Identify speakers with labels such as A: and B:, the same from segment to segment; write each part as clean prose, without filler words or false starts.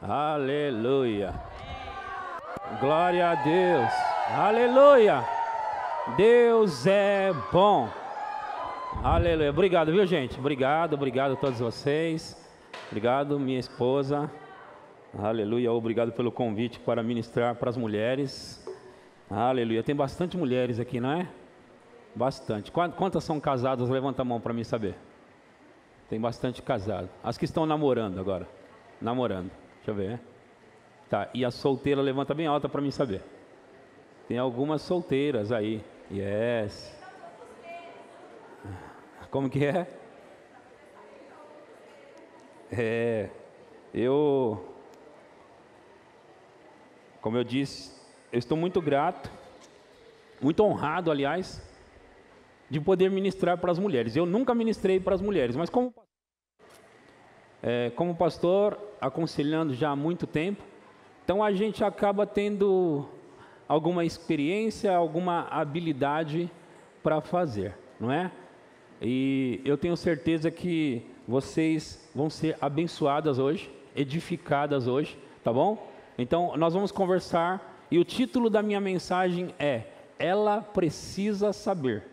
A: Aleluia. Glória a Deus. Aleluia. Deus é bom. Aleluia. Obrigado, viu, gente? Obrigado a todos vocês. Obrigado, minha esposa. Aleluia. Obrigado pelo convite para ministrar para as mulheres. Aleluia. Tem bastante mulheres aqui, não é? Bastante. Quantas são casadas? Levanta a mão para mim saber. Tem bastante casado. As que estão namorando agora. Namorando. Deixa eu ver. Tá. E a solteira levanta bem alta para mim saber. Tem algumas solteiras aí. Yes. Como que é? Como eu disse, eu estou muito grato, muito honrado, aliás, de poder ministrar para as mulheres. Eu nunca ministrei para as mulheres, mas como pastor, aconselhando já há muito tempo, então a gente acaba tendo alguma experiência, alguma habilidade para fazer, não é? E eu tenho certeza que vocês vão ser abençoadas hoje, edificadas hoje, tá bom? Então nós vamos conversar e o título da minha mensagem é Ela Precisa Saber,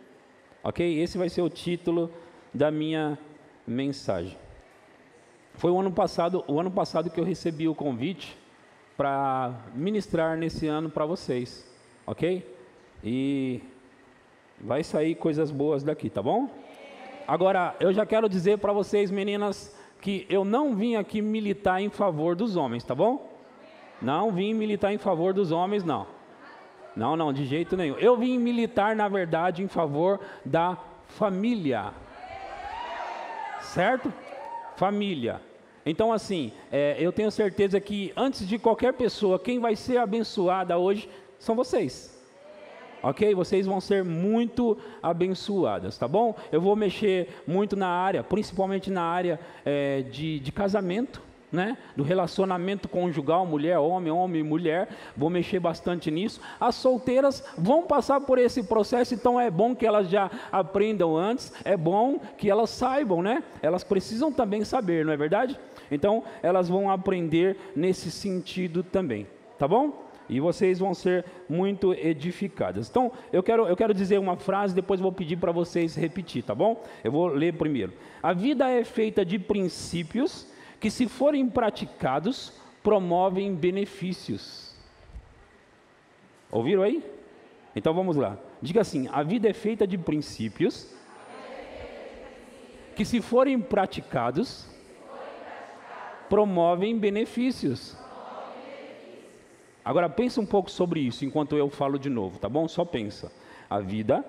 A: ok? Esse vai ser o título da minha mensagem. Foi o ano passado que eu recebi o convite para ministrar nesse ano para vocês, ok? E vai sair coisas boas daqui, tá bom? Agora, eu já quero dizer para vocês, meninas, que eu não vim aqui militar em favor dos homens, tá bom? Não vim militar em favor dos homens, não. Não, de jeito nenhum. Eu vim militar, na verdade, em favor da família. Certo? Família. Então, assim, eu tenho certeza que antes de qualquer pessoa, quem vai ser abençoada hoje são vocês. Ok? Vocês vão ser muito abençoadas, tá bom? Eu vou mexer muito na área, principalmente na área de casamento, né? Do relacionamento conjugal, mulher, homem, mulher. Vou mexer bastante nisso. As solteiras vão passar por esse processo, então é bom que elas já aprendam antes, é bom que elas saibam, né? Elas precisam também saber, não é verdade? Então, elas vão aprender nesse sentido também, tá bom? E vocês vão ser muito edificadas. Então, eu quero dizer uma frase, depois eu vou pedir para vocês repetir, tá bom? Eu vou ler primeiro. A vida é feita de princípios que, se forem praticados, promovem benefícios. Ouviram aí? Então vamos lá. Diga assim: a vida é feita de princípios que, se forem praticados, promovem benefícios. Agora pensa um pouco sobre isso enquanto eu falo de novo, tá bom? Só pensa. A vida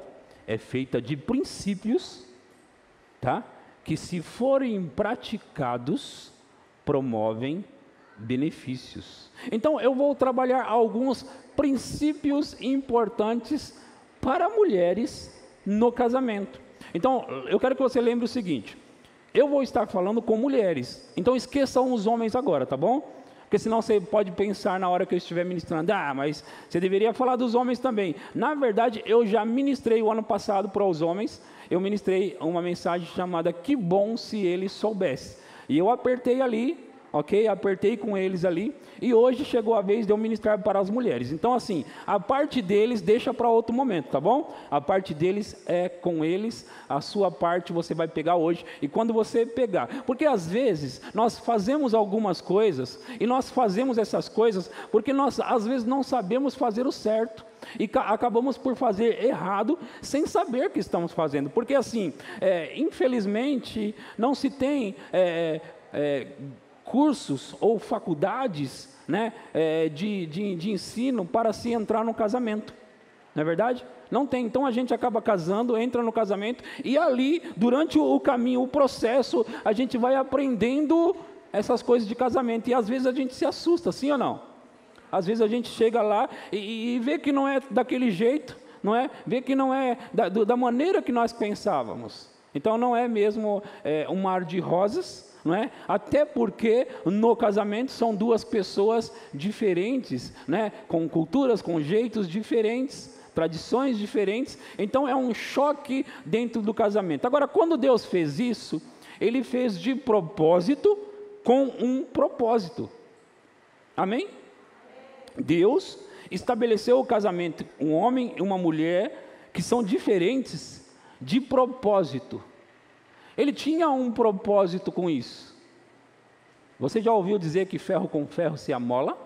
A: é feita de princípios, tá? Que, se forem praticados, promovem benefícios. Então eu vou trabalhar alguns princípios importantes para mulheres no casamento. Então eu quero que você lembre o seguinte: eu vou estar falando com mulheres, então esqueçam os homens agora, tá bom? Porque senão você pode pensar na hora que eu estiver ministrando, mas você deveria falar dos homens também. Na verdade, eu já ministrei o ano passado para os homens, eu ministrei uma mensagem chamada Que Bom Se Ele Soubesse. E eu apertei ali, ok? Apertei com eles ali, e hoje chegou a vez de eu ministrar para as mulheres. Então, assim, a parte deles deixa para outro momento, tá bom? A parte deles é com eles, a sua parte você vai pegar hoje, e quando você pegar, porque às vezes nós fazemos algumas coisas, e nós fazemos essas coisas porque nós às vezes não sabemos fazer o certo, e acabamos por fazer errado, sem saber que estamos fazendo, porque assim, infelizmente, não se tem cursos ou faculdades, né, de ensino para se entrar no casamento, não é verdade? Não tem. Então a gente acaba casando, entra no casamento, e ali, durante o caminho, o processo, a gente vai aprendendo essas coisas de casamento, e às vezes a gente se assusta, sim ou não? Às vezes a gente chega lá e vê que não é daquele jeito, não é? Vê que não é da maneira que nós pensávamos. Então não é mesmo um mar de rosas, não é? Até porque no casamento são duas pessoas diferentes, né? Com culturas, com jeitos diferentes, tradições diferentes. Então é um choque dentro do casamento. Agora, quando Deus fez isso, Ele fez de propósito, com um propósito. Amém? Deus estabeleceu o casamento, um homem e uma mulher que são diferentes de propósito. Ele tinha um propósito com isso. Você já ouviu dizer que ferro com ferro se amola?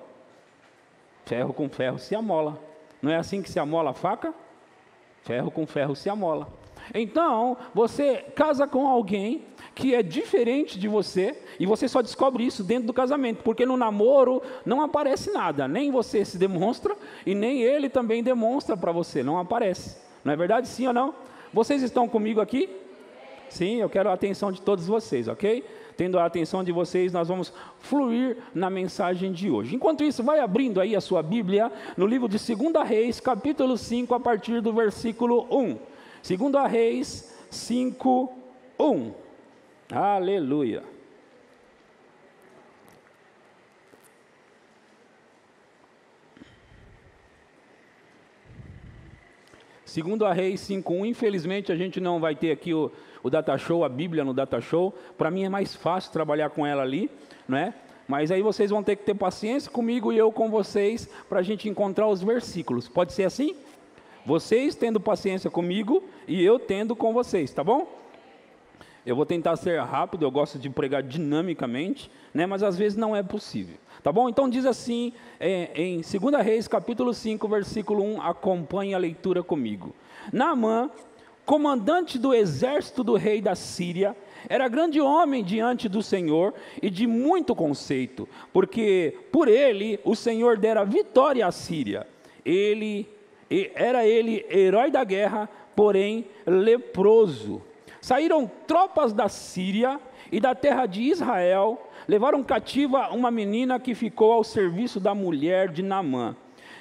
A: Ferro com ferro se amola. Não é assim que se amola a faca? Ferro com ferro se amola. Então, você casa com alguém que é diferente de você, e você só descobre isso dentro do casamento, porque no namoro não aparece nada, nem você se demonstra, e nem ele também demonstra para você, não aparece. Não é verdade? Sim ou não? Vocês estão comigo aqui? Sim, eu quero a atenção de todos vocês, ok? Tendo a atenção de vocês, nós vamos fluir na mensagem de hoje. Enquanto isso, vai abrindo aí a sua Bíblia, no livro de 2 Reis, capítulo 5, a partir do versículo 1. 2 Reis 5, 1. Aleluia. Segundo a Reis 5.1, infelizmente a gente não vai ter aqui o Data Show, a Bíblia no Data Show. Para mim é mais fácil trabalhar com ela ali, não é? Mas aí vocês vão ter que ter paciência comigo e eu com vocês, para a gente encontrar os versículos. Pode ser assim? Vocês tendo paciência comigo e eu tendo com vocês, tá bom? Eu vou tentar ser rápido, eu gosto de pregar dinamicamente, né? Mas às vezes não é possível. Tá bom? Então diz assim, em 2 Reis, capítulo 5, versículo 1, acompanhe a leitura comigo. Naamã, comandante do exército do rei da Síria, era grande homem diante do Senhor e de muito conceito, porque por ele o Senhor dera vitória à Síria. Era ele herói da guerra, porém leproso. Saíram tropas da Síria e da terra de Israel, levaram cativa uma menina que ficou ao serviço da mulher de Naamã.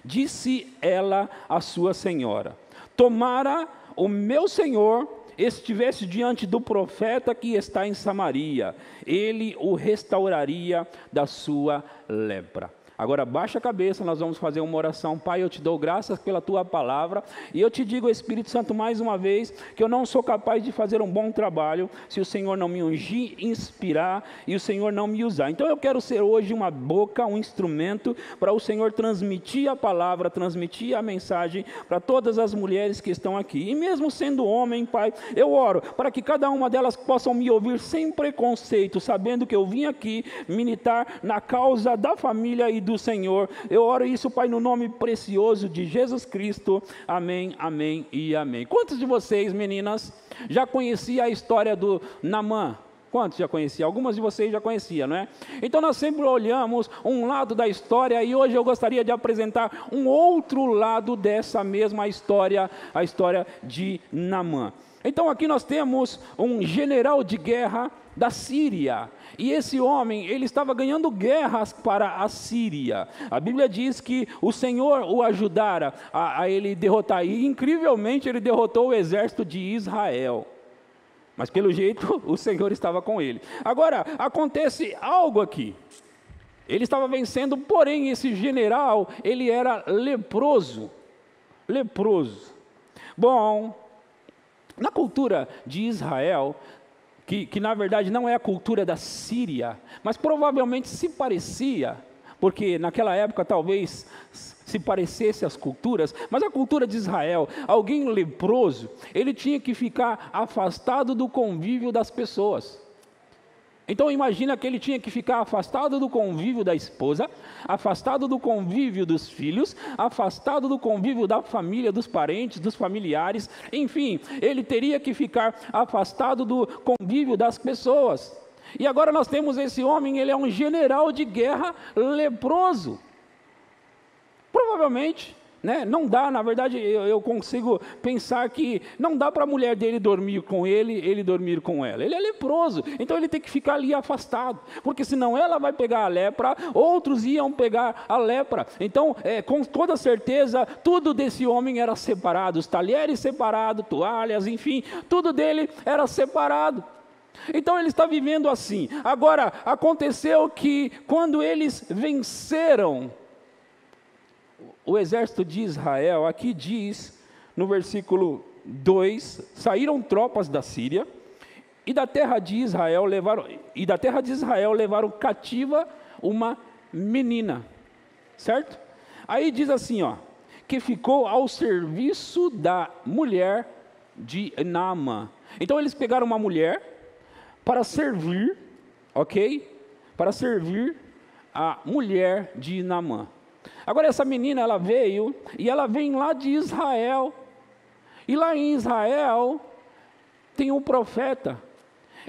A: Disse ela à sua senhora: tomara o meu senhor estivesse diante do profeta que está em Samaria, ele o restauraria da sua lepra. Agora baixa a cabeça, nós vamos fazer uma oração. Pai, eu te dou graças pela tua palavra, e eu te digo, Espírito Santo, mais uma vez, que eu não sou capaz de fazer um bom trabalho, se o Senhor não me ungir, inspirar, e o Senhor não me usar. Então eu quero ser hoje uma boca, um instrumento, para o Senhor transmitir a palavra, transmitir a mensagem, para todas as mulheres que estão aqui, e mesmo sendo homem, Pai, eu oro, para que cada uma delas possam me ouvir sem preconceito, sabendo que eu vim aqui militar na causa da família e do Senhor. Eu oro isso, Pai, no nome precioso de Jesus Cristo. Amém, amém e amém. Quantos de vocês, meninas, já conheciam a história do Naamã? Quantos já conheciam? Algumas de vocês já conheciam, não é? Então nós sempre olhamos um lado da história, e hoje eu gostaria de apresentar um outro lado dessa mesma história, a história de Naamã. Então aqui nós temos um general de guerra da Síria, e esse homem, ele estava ganhando guerras para a Síria. A Bíblia diz que o Senhor o ajudara a ele derrotar, e incrivelmente ele derrotou o exército de Israel. Mas pelo jeito o Senhor estava com ele. Agora, acontece algo aqui. Ele estava vencendo, porém esse general, ele era leproso. Leproso. Bom, na cultura de Israel, que na verdade não é a cultura da Síria, mas provavelmente se parecia, porque naquela época talvez se parecesse as culturas, mas a cultura de Israel, alguém leproso, ele tinha que ficar afastado do convívio das pessoas. Então imagina que ele tinha que ficar afastado do convívio da esposa, afastado do convívio dos filhos, afastado do convívio da família, dos parentes, dos familiares, enfim, ele teria que ficar afastado do convívio das pessoas. E agora nós temos esse homem, ele é um general de guerra leproso. Provavelmente, né, não dá, na verdade eu consigo pensar que não dá para a mulher dele dormir com ele dormir com ela. Ele é leproso, então ele tem que ficar ali afastado, porque senão ela vai pegar a lepra, outros iam pegar a lepra. Então, com toda certeza, tudo desse homem era separado, os talheres separados, toalhas, enfim, tudo dele era separado. Então ele está vivendo assim. Agora, aconteceu que quando eles venceram o exército de Israel, aqui diz, no versículo 2, saíram tropas da Síria, e da terra de Israel levaram cativa uma menina. certo? Aí diz assim, ó, que ficou ao serviço da mulher de Naamã. Então eles pegaram uma mulher para servir, ok? Para servir a mulher de Naamã. Agora essa menina, ela veio, e ela vem lá de Israel, e lá em Israel tem um profeta.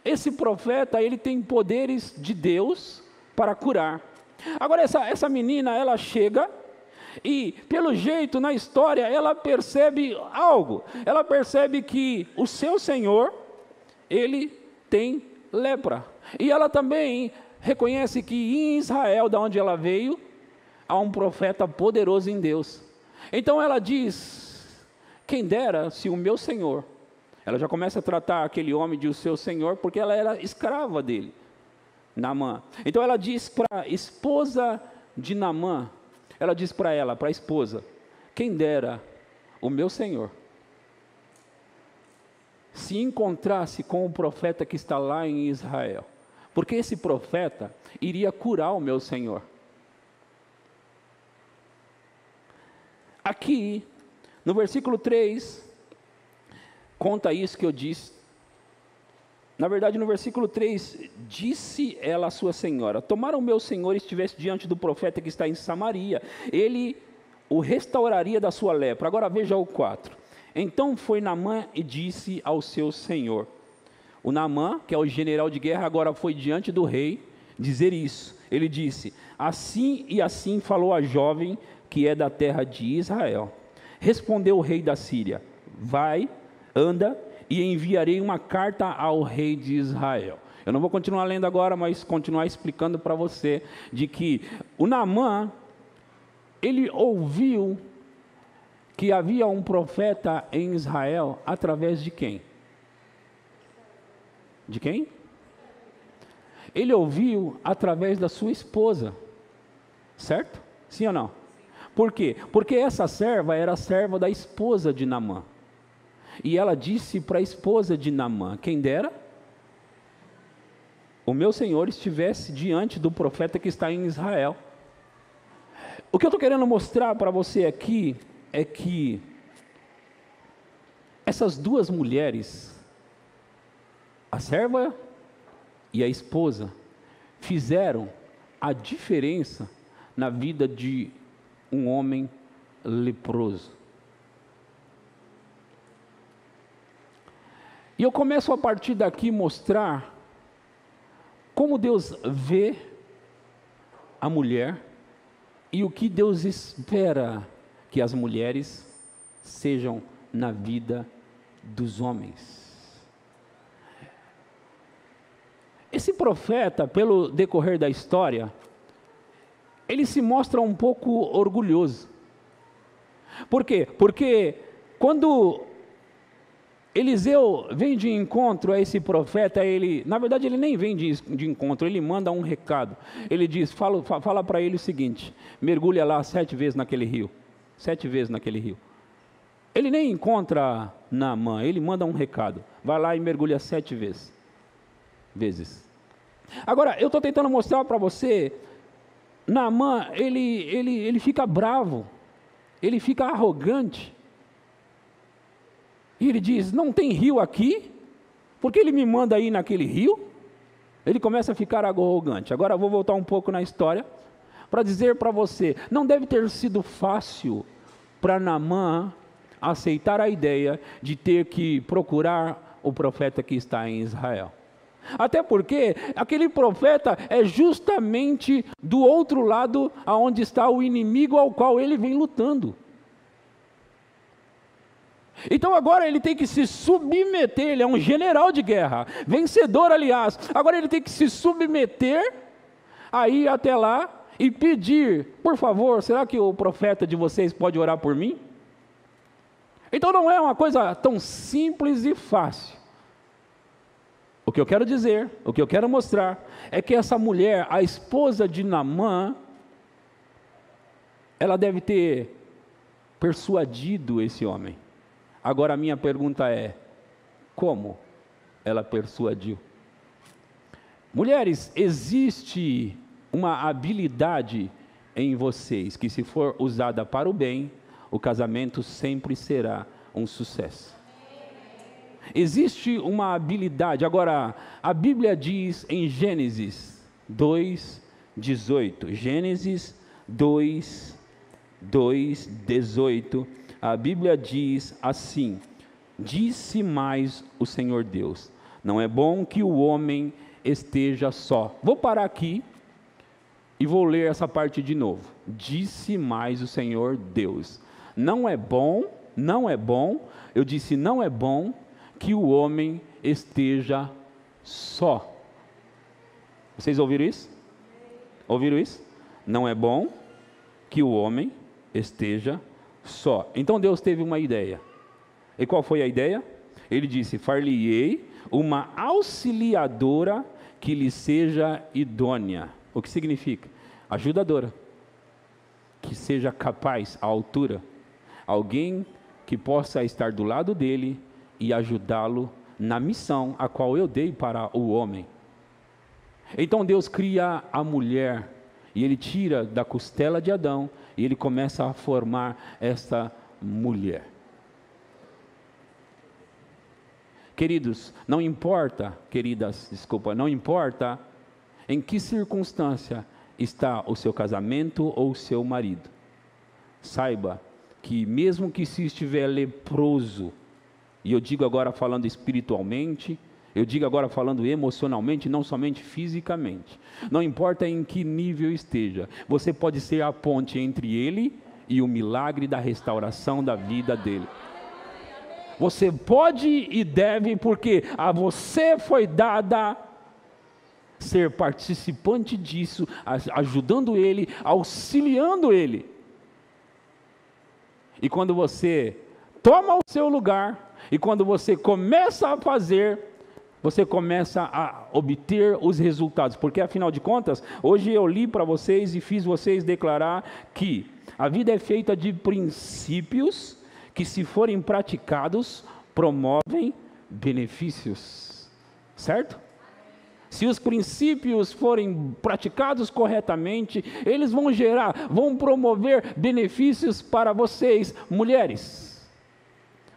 A: Esse profeta, ele tem poderes de Deus para curar. Agora essa menina, ela chega, e pelo jeito na história, ela percebe algo. Ela percebe que o seu Senhor, ele tem lepra. E ela também reconhece que em Israel, da onde ela veio, há um profeta poderoso em Deus. Então ela diz, quem dera se o meu Senhor... Ela já começa a tratar aquele homem de o seu Senhor, porque ela era escrava dele, Naamã. Então ela diz para a esposa de Naamã, ela diz para ela, para a esposa, quem dera o meu Senhor se encontrasse com o profeta que está lá em Israel, porque esse profeta iria curar o meu Senhor. Aqui, no versículo 3, conta isso que eu disse. Na verdade, no versículo 3, disse ela à sua senhora, tomara o meu senhor estivesse diante do profeta que está em Samaria, ele o restauraria da sua lepra. Agora veja o 4. Então foi Naamã e disse ao seu senhor. O Naamã, que é o general de guerra, agora foi diante do rei dizer isso. Ele disse, assim e assim falou a jovem que é da terra de Israel. Respondeu o rei da Síria, vai, anda, e enviarei uma carta ao rei de Israel. Eu não vou continuar lendo agora, mas continuar explicando para você, de que o Naamã, ele ouviu que havia um profeta em Israel, através de quem? De quem? Ele ouviu através da sua esposa, certo? Sim ou não? Por quê? Porque essa serva era a serva da esposa de Naamã. E ela disse para a esposa de Naamã, quem dera o meu senhor estivesse diante do profeta que está em Israel. O que eu estou querendo mostrar para você aqui é que essas duas mulheres, a serva e a esposa, fizeram a diferença na vida de um homem leproso. E eu começo a partir daqui mostrar como Deus vê a mulher e o que Deus espera que as mulheres sejam na vida dos homens. Esse profeta, pelo decorrer da história, ele se mostra um pouco orgulhoso. Por quê? Porque quando Eliseu vem de encontro a esse profeta, na verdade ele nem vem de encontro, ele manda um recado. Ele diz, fala para ele o seguinte, mergulha lá 7 vezes naquele rio. 7 vezes naquele rio. Ele nem encontra Naamã, ele manda um recado. Vai lá e mergulha 7 vezes. Agora, eu estou tentando mostrar para você, Naamã, ele fica bravo, ele fica arrogante. E ele diz, não tem rio aqui? Porque ele me manda ir naquele rio? Ele começa a ficar arrogante. Agora eu vou voltar um pouco na história, para dizer para você, não deve ter sido fácil para Naamã aceitar a ideia de ter que procurar o profeta que está em Israel. Até porque aquele profeta é justamente do outro lado aonde está o inimigo ao qual ele vem lutando. Então agora ele tem que se submeter, ele é um general de guerra, vencedor aliás, agora ele tem que se submeter, a ir até lá e pedir, por favor, será que o profeta de vocês pode orar por mim? Então não é uma coisa tão simples e fácil. O que eu quero dizer, o que eu quero mostrar, é que essa mulher, a esposa de Naamã, ela deve ter persuadido esse homem. Agora a minha pergunta é, como ela persuadiu? Mulheres, existe uma habilidade em vocês que, se for usada para o bem, o casamento sempre será um sucesso. Existe uma habilidade. Agora, a Bíblia diz em Gênesis 2:18, Gênesis 2:18, a Bíblia diz assim: disse mais o Senhor Deus, não é bom que o homem esteja só. Vou parar aqui e vou ler essa parte de novo. Disse mais o Senhor Deus, não é bom, eu disse não é bom que o homem esteja só. Vocês ouviram isso? Ouviram isso? Não é bom que o homem esteja só. Então Deus teve uma ideia. E qual foi a ideia? Ele disse: far-lhe-ei uma auxiliadora que lhe seja idônea. O que significa? Ajudadora. Que seja capaz, à altura. Alguém que possa estar do lado dele e ajudá-lo na missão a qual eu dei para o homem. Então Deus cria a mulher, e Ele tira da costela de Adão, e Ele começa a formar essa mulher. Queridos, não importa em que circunstância está o seu casamento ou o seu marido. Saiba que mesmo que se estiver leproso, e eu digo agora falando espiritualmente, eu digo agora falando emocionalmente, não somente fisicamente. Não importa em que nível esteja, você pode ser a ponte entre ele e o milagre da restauração da vida dele. Você pode e deve, porque a você foi dada ser participante disso, ajudando ele, auxiliando ele. E quando você toma o seu lugar, e quando você começa a fazer, você começa a obter os resultados, porque afinal de contas, hoje eu li para vocês e fiz vocês declarar que a vida é feita de princípios que, se forem praticados, promovem benefícios, certo? Se os princípios forem praticados corretamente, eles vão promover benefícios para vocês, mulheres.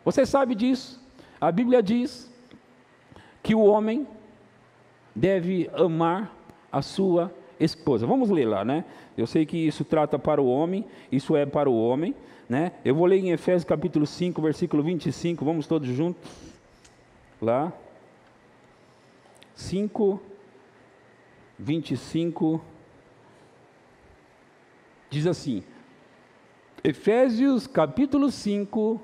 A: Você sabe disso? A Bíblia diz que o homem deve amar a sua esposa. Vamos ler lá, né? Eu sei que isso trata para o homem, isso é para o homem, né? Eu vou ler em Efésios capítulo 5, versículo 25, vamos todos juntos, lá, 5, 25, diz assim, Efésios capítulo 5,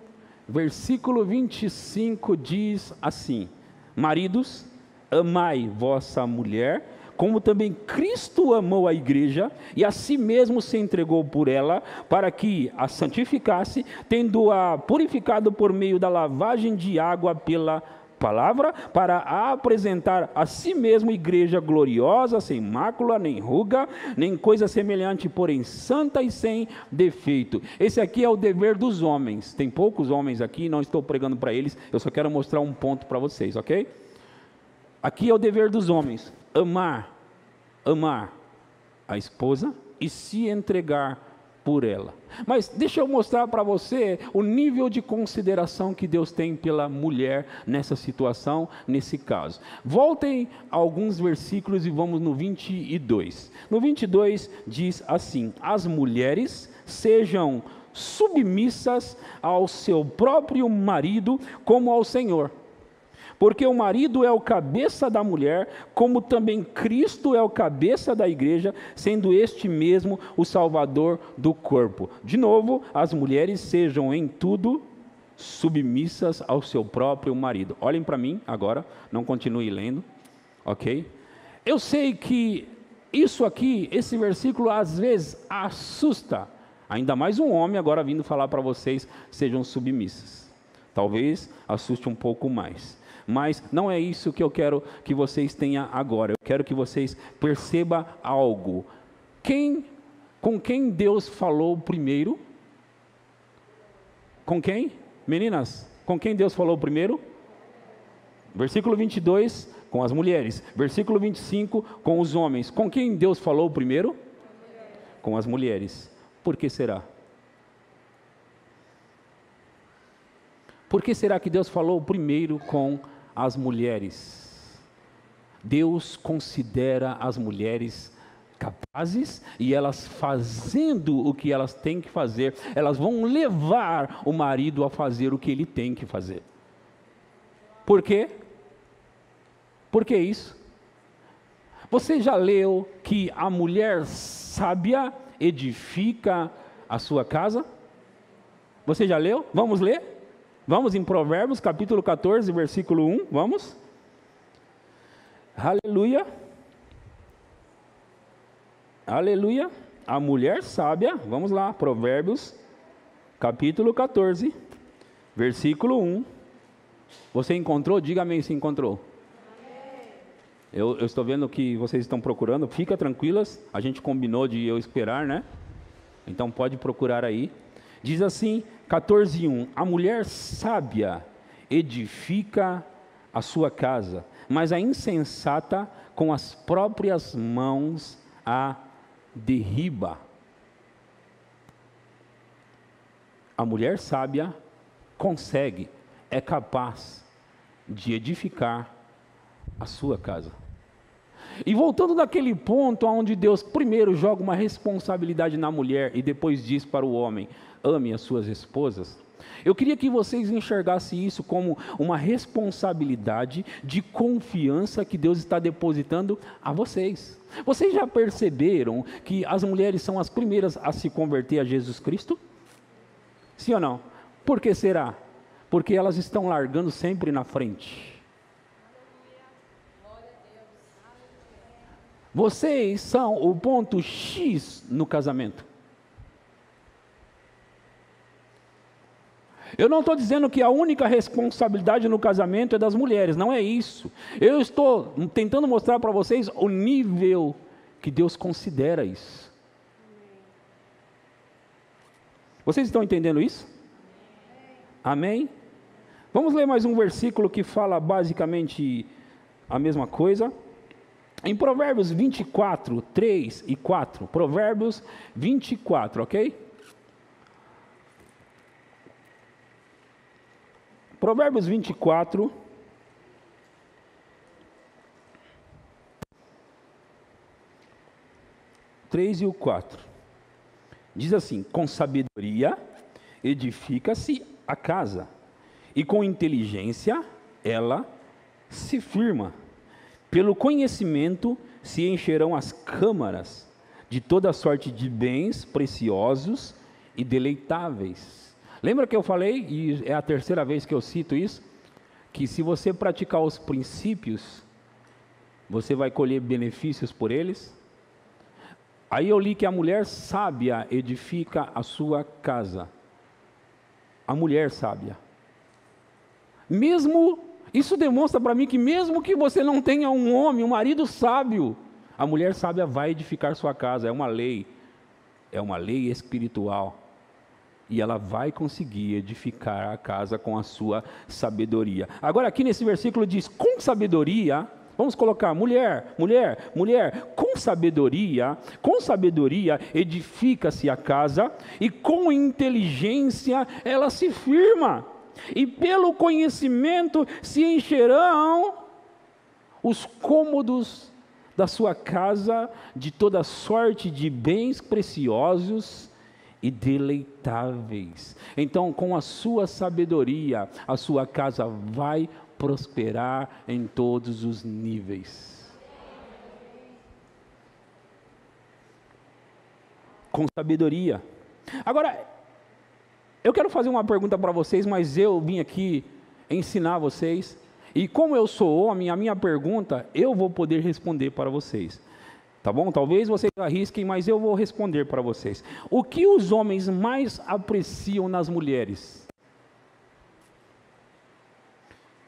A: versículo 25 diz assim: maridos, amai vossa mulher, como também Cristo amou a igreja, e a si mesmo se entregou por ela, para que a santificasse, tendo-a purificado por meio da lavagem de água pela palavra, para a apresentar a si mesmo igreja gloriosa, sem mácula, nem ruga, nem coisa semelhante, porém santa e sem defeito. Esse aqui é o dever dos homens. Tem poucos homens aqui, não estou pregando para eles, eu só quero mostrar um ponto para vocês, ok? Aqui é o dever dos homens: amar a esposa e se entregar por ela. Mas deixa eu mostrar para você o nível de consideração que Deus tem pela mulher nessa situação, nesse caso. Voltem a alguns versículos e vamos no 22. No 22 diz assim: as mulheres sejam submissas ao seu próprio marido como ao Senhor. Porque o marido é o cabeça da mulher, como também Cristo é o cabeça da igreja, sendo este mesmo o Salvador do corpo. De novo, as mulheres sejam em tudo submissas ao seu próprio marido. Olhem para mim agora, não continue lendo, ok? Eu sei que isso aqui, esse versículo às vezes assusta, ainda mais um homem agora vindo falar para vocês, sejam submissas. Talvez assuste um pouco mais. Mas não é isso que eu quero que vocês tenham agora. Eu quero que vocês percebam algo. Com quem Deus falou primeiro? Com quem? Meninas, com quem Deus falou primeiro? Versículo 22, com as mulheres. Versículo 25, com os homens. Com quem Deus falou primeiro? com as mulheres. Por que será? Por que será que Deus falou primeiro com as mulheres? Deus considera as mulheres capazes, e elas fazendo o que elas têm que fazer, elas vão levar o marido a fazer o que ele tem que fazer. Por quê? Por que isso? Você já leu que a mulher sábia edifica a sua casa? Você já leu? Vamos ler? Vamos em Provérbios, capítulo 14, versículo 1, vamos? Aleluia. Aleluia. A mulher sábia, vamos lá, Provérbios, capítulo 14, versículo 1. Você encontrou? Diga amém se encontrou. Eu estou vendo que vocês estão procurando, fica tranquilas, a gente combinou de eu esperar, né? Então pode procurar aí. Diz assim, 14:1, a mulher sábia edifica a sua casa, mas a insensata com as próprias mãos a derriba. A mulher sábia consegue, é capaz de edificar a sua casa. E voltando daquele ponto onde Deus primeiro joga uma responsabilidade na mulher e depois diz para o homem, ame as suas esposas, eu queria que vocês enxergassem isso como uma responsabilidade de confiança que Deus está depositando a vocês. Vocês já perceberam que as mulheres são as primeiras a se converter a Jesus Cristo? Sim ou não? Por que será? Porque elas estão largando sempre na frente. Vocês são o ponto X no casamento. Eu não estou dizendo que a única responsabilidade no casamento é das mulheres, não é isso. Eu estou tentando mostrar para vocês o nível que Deus considera isso. Vocês estão entendendo isso? Amém? Vamos ler mais um versículo que fala basicamente a mesma coisa. Em Provérbios 24, 3 e 4. Provérbios 24, ok? Provérbios 24, três e o 4. Diz assim, com sabedoria edifica-se a casa, e com inteligência ela se firma. Pelo conhecimento se encherão as câmaras de toda sorte de bens preciosos e deleitáveis. Lembra que eu falei, e é a terceira vez que eu cito isso, que se você praticar os princípios, você vai colher benefícios por eles? Aí eu li que a mulher sábia edifica a sua casa. A mulher sábia. Isso demonstra para mim que mesmo que você não tenha um homem, um marido sábio, a mulher sábia vai edificar sua casa. É uma lei espiritual. E ela vai conseguir edificar a casa com a sua sabedoria. Agora aqui nesse versículo diz, com sabedoria, vamos colocar, mulher, com sabedoria edifica-se a casa, e com inteligência ela se firma, e pelo conhecimento se encherão os cômodos da sua casa de toda sorte de bens preciosos e deleitáveis. Então, com a sua sabedoria, a sua casa vai prosperar em todos os níveis. Com sabedoria. Agora, eu quero fazer uma pergunta para vocês, mas eu vim aqui ensinar vocês, e como eu sou homem, a minha pergunta eu vou poder responder para vocês. Tá bom? Talvez vocês arrisquem, mas eu vou responder para vocês. O que os homens mais apreciam nas mulheres?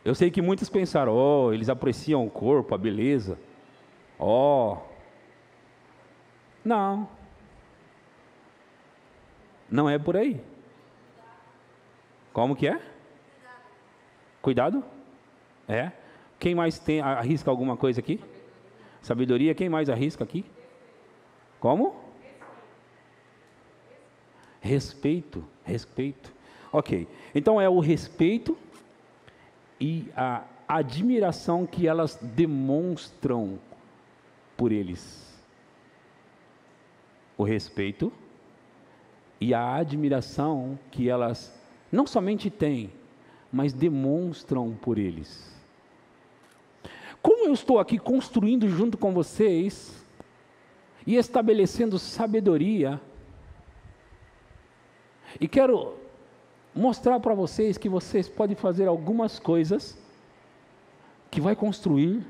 A: Eu sei que muitos pensaram, eles apreciam o corpo, a beleza. Não. Não é por aí. Como que é? Cuidado? É. Quem mais arrisca alguma coisa aqui? Sabedoria, quem mais arrisca aqui? Como? Respeito, respeito. Ok, então é o respeito e a admiração que elas demonstram por eles. O respeito e a admiração que elas não somente têm, mas demonstram por eles. Como eu estou aqui construindo junto com vocês e estabelecendo sabedoria, e quero mostrar para vocês que vocês podem fazer algumas coisas que vai construir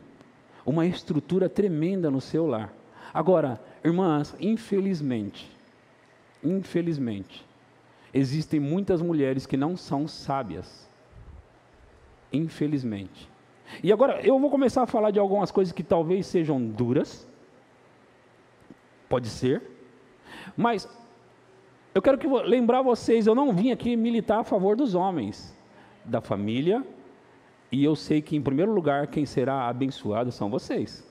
A: uma estrutura tremenda no seu lar. Agora, irmãs, infelizmente, existem muitas mulheres que não são sábias. Infelizmente. E agora eu vou começar a falar de algumas coisas que talvez sejam duras. Pode ser. Mas eu quero lembrar vocês, eu não vim aqui militar a favor dos homens, da família, e eu sei que em primeiro lugar quem será abençoado são vocês.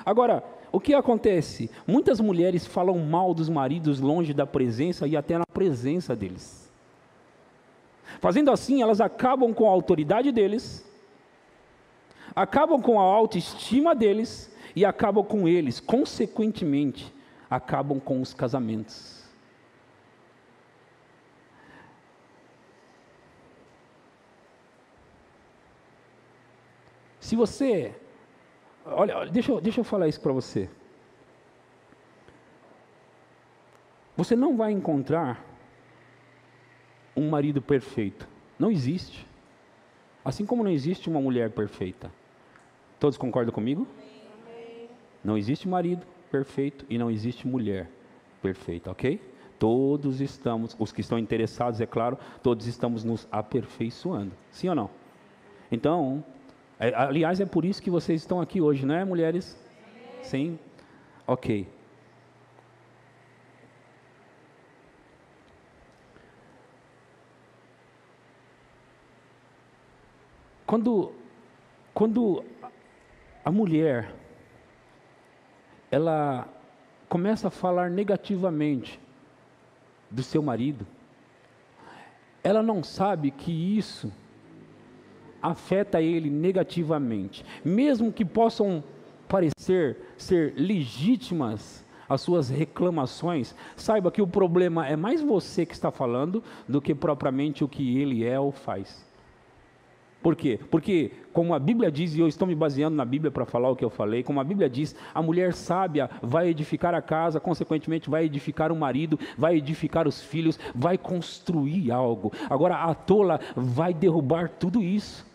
A: Agora, o que acontece? Muitas mulheres falam mal dos maridos longe da presença e até na presença deles. Fazendo assim, elas acabam com a autoridade deles, acabam com a autoestima deles e acabam com eles, consequentemente, acabam com os casamentos. Se você, olha, deixa eu falar isso para você. Você não vai encontrar um marido perfeito. Não existe. Assim como não existe uma mulher perfeita. Todos concordam comigo? Não existe marido perfeito e não existe mulher perfeita, ok? Todos estamos, os que estão interessados, é claro, todos estamos nos aperfeiçoando. Sim ou não? Então, aliás, é por isso que vocês estão aqui hoje, não é, mulheres? Sim? Ok. Quando a mulher, ela começa a falar negativamente do seu marido, ela não sabe que isso afeta ele negativamente, mesmo que possam parecer ser legítimas as suas reclamações, saiba que o problema é mais você que está falando do que propriamente o que ele é ou faz. Por quê? Porque, como a Bíblia diz, e eu estou me baseando na Bíblia para falar o que eu falei, como a Bíblia diz, a mulher sábia vai edificar a casa, consequentemente vai edificar o marido, vai edificar os filhos, vai construir algo. Agora a tola vai derrubar tudo isso.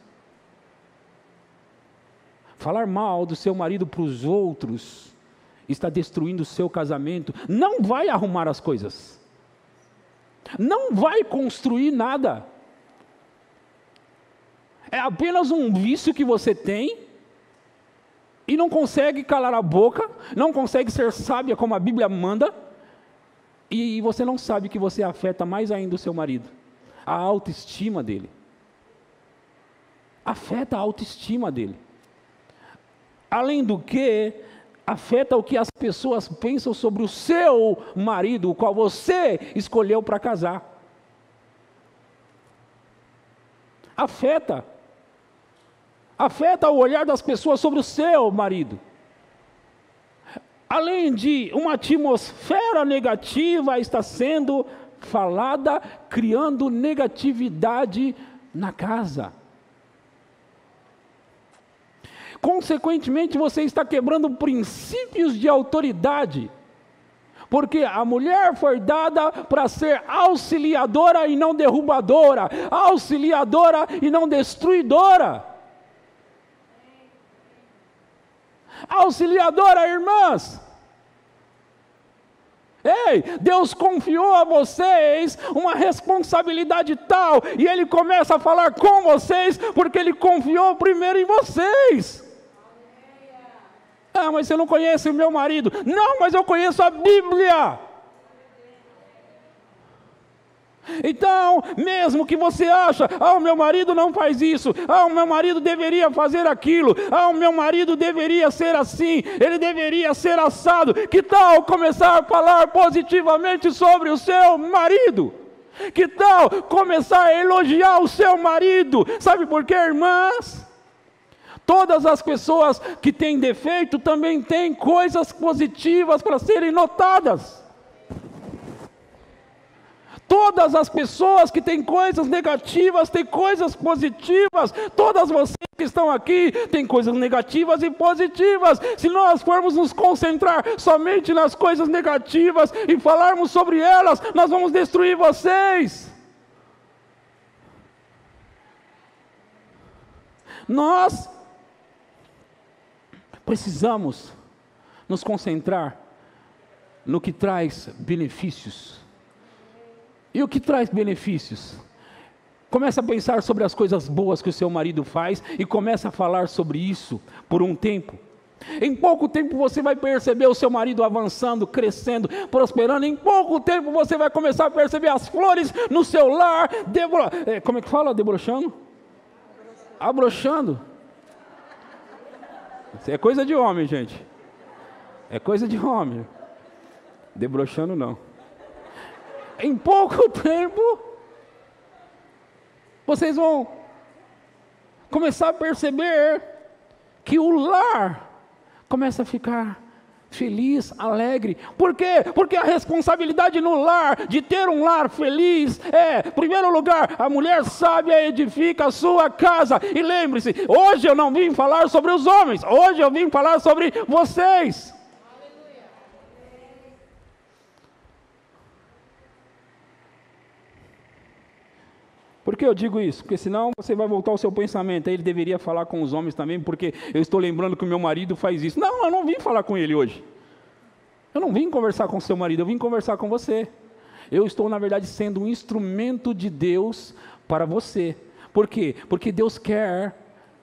A: Falar mal do seu marido para os outros está destruindo o seu casamento, não vai arrumar as coisas, não vai construir nada. É apenas um vício que você tem e não consegue calar a boca, não consegue ser sábia como a Bíblia manda, e você não sabe que você afeta mais ainda o seu marido, a autoestima dele. Afeta a autoestima dele. Além do que, afeta o que as pessoas pensam sobre o seu marido, o qual você escolheu para casar. Afeta o olhar das pessoas sobre o seu marido. Além de uma atmosfera negativa está sendo falada, criando negatividade na casa. Consequentemente, você está quebrando princípios de autoridade, porque a mulher foi dada para ser auxiliadora e não derrubadora, auxiliadora e não destruidora. Auxiliadora, irmãs. Ei, Deus confiou a vocês uma responsabilidade tal, e Ele começa a falar com vocês, porque Ele confiou primeiro em vocês. Ah, mas você não conhece o meu marido. Não, mas eu conheço a Bíblia. Então, mesmo que você acha, o meu marido não faz isso, o meu marido deveria fazer aquilo, o meu marido deveria ser assim, ele deveria ser assado, que tal começar a falar positivamente sobre o seu marido? Que tal começar a elogiar o seu marido? Sabe por quê, irmãs? Todas as pessoas que têm defeito também têm coisas positivas para serem notadas. Todas as pessoas que têm coisas negativas têm coisas positivas. Todas vocês que estão aqui têm coisas negativas e positivas. Se nós formos nos concentrar somente nas coisas negativas e falarmos sobre elas, nós vamos destruir vocês. Nós precisamos nos concentrar no que traz benefícios. E o que traz benefícios? Começa a pensar sobre as coisas boas que o seu marido faz e começa a falar sobre isso por um tempo. Em pouco tempo você vai perceber o seu marido avançando, crescendo, prosperando. Em pouco tempo você vai começar a perceber as flores no seu lar. Como é que fala? Debrochando? Abrochando. Isso é coisa de homem, gente. É coisa de homem. Debrochando não. Em pouco tempo, vocês vão começar a perceber que o lar começa a ficar feliz, alegre. Por quê? Porque a responsabilidade no lar, de ter um lar feliz, em primeiro lugar, a mulher sábia edifica a sua casa. E lembre-se, hoje eu não vim falar sobre os homens, hoje eu vim falar sobre vocês. Por que eu digo isso? Porque senão você vai voltar ao seu pensamento. Ele deveria falar com os homens também, porque eu estou lembrando que o meu marido faz isso. Não, eu não vim falar com ele hoje. Eu não vim conversar com o seu marido, eu vim conversar com você. Eu estou, na verdade, sendo um instrumento de Deus para você. Por quê? Porque Deus quer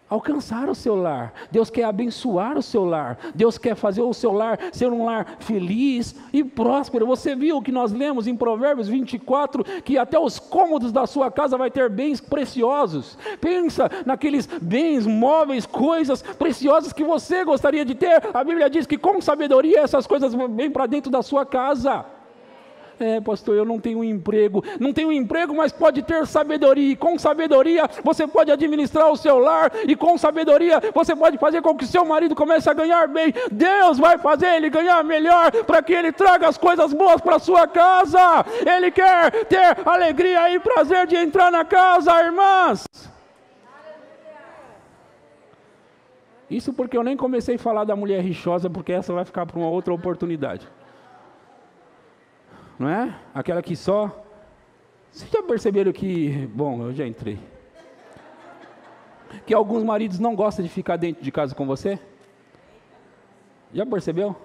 A: alcançar o seu lar. Deus quer abençoar o seu lar. Deus quer fazer o seu lar ser um lar feliz e próspero. Você viu o que nós lemos em Provérbios 24, que até os cômodos da sua casa vai ter bens preciosos. Pensa naqueles bens, móveis, coisas preciosas que você gostaria de ter. A Bíblia diz que com sabedoria essas coisas vêm para dentro da sua casa. Pastor, eu não tenho emprego. Não tenho emprego, mas pode ter sabedoria. E com sabedoria você pode administrar o seu lar. E com sabedoria você pode fazer com que o seu marido comece a ganhar bem. Deus vai fazer ele ganhar melhor, para que ele traga as coisas boas para a sua casa. Ele quer ter alegria e prazer de entrar na casa, irmãs. Isso porque eu nem comecei a falar da mulher rixosa, porque essa vai ficar para uma outra oportunidade. Não é? Aquela que só... Vocês já perceberam que... Bom, eu já entrei. Que alguns maridos não gostam de ficar dentro de casa com você? Já percebeu?